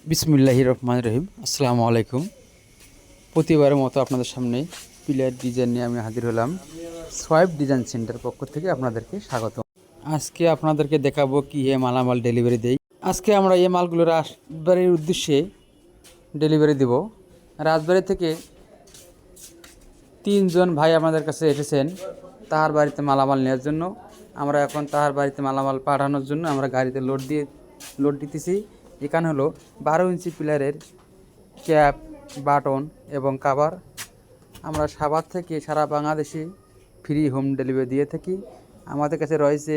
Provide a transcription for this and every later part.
বিসমিল্লাহির রহমানির রহিম। আসসালামু আলাইকুম। প্রতিবারের মতো আপনাদের সামনে পিলার ডিজাইন নিয়ে আমি হাজির হলাম। সোয়াইপ ডিজাইন সেন্টার পক্ষ থেকে আপনাদেরকে স্বাগত। আজকে আপনাদেরকে দেখাবো কি মালামাল ডেলিভারি দেই। আজকে আমরা এই মালগুলো রাজবাড়ির উদ্দেশ্যে ডেলিভারি দেব। রাজবাড়ি থেকে 3 জন ভাই আমাদের কাছে এসেছেন তাহার বাড়িতে মালামাল নেওয়ার জন্য। আমরা এখন তাহার বাড়িতে মালামাল পাঠানোর জন্য আমরা গাড়িতে লোড দিতেছি। এখানে হলো 12 ইঞ্চি পিলারের ক্যাপ, বাটন এবং কাভার। আমরা সাভার থেকে সারা বাংলাদেশে ফ্রি হোম ডেলিভারি দিয়ে থাকি। আমাদের কাছে রয়েছে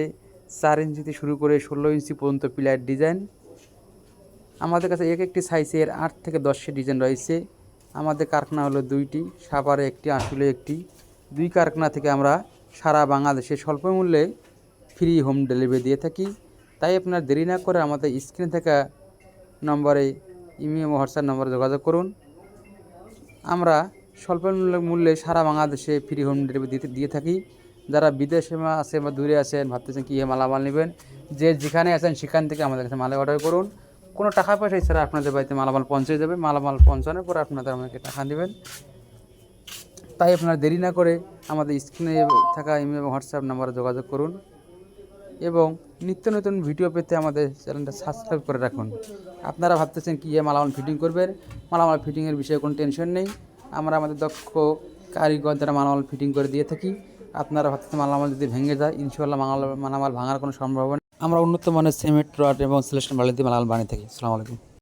4 ইঞ্চি থেকে শুরু করে 16 ইঞ্চি পর্যন্ত পিলার ডিজাইন। আমাদের কাছে এক একটি সাইজের 8 থেকে 10টি ডিজাইন রয়েছে। আমাদের কারখানা হলো 2টি, সাভারে একটি, আশুলে একটি। 2 কারখানা থেকে আমরা সারা বাংলাদেশে স্বল্প মূল্যে ফ্রি হোম ডেলিভারি দিয়ে থাকি। তাই আপনার দেরি না করে আমাদের স্ক্রিনে থাকা নম্বরে ইমেল ও হোয়াটসঅ্যাপ নম্বরে যোগাযোগ করুন। আমরা স্বল্প মূল্যে সারা বাংলাদেশে ফ্রি হোম ডেলিভারি দিয়ে থাকি। যারা বিদেশে আছে বা দূরে আছেন, ভাবতেছেন কী মালামাল নেবেন, যে যেখানে আছেন সেখান থেকে আমাদের কাছে মাল অর্ডার করুন। কোনো টাকা পয়সা এছাড়া আপনাদের বাড়িতে মালামাল পৌঁছে যাবে। মালামাল পৌঁছানোর পর আপনাদের আমাকে টাকা দেবেন। তাই আপনারা দেরি না করে আমাদের স্ক্রিনে থাকা ইমেল এবং হোয়াটসঅ্যাপ নম্বরে যোগাযোগ করুন এবং নিত্য নতুন ভিডিও পেতে আমাদের চ্যানেলটা সাবস্ক্রাইব করে রাখুন। আপনারা ভাবতেছেন কি মালামাল ফিটিং করবেন, মালামাল ফিটিংয়ের বিষয়ে কোনো টেনশন নেই। আমরা আমাদের দক্ষ কারিগর দ্বারা মালামাল ফিটিং করে দিয়ে থাকি। আপনারা ভাবতেছেন মালামাল যদি ভেঙে যায়, ইনশাআল্লাহ মালামাল ভাঙার কোনো সম্ভাবনা নেই। আমরা উন্নত মানের সিমেন্ট, রড এবং সিলেকশন বালি দিয়ে মালামাল বানিয়ে থাকি। আসসালামু আলাইকুম।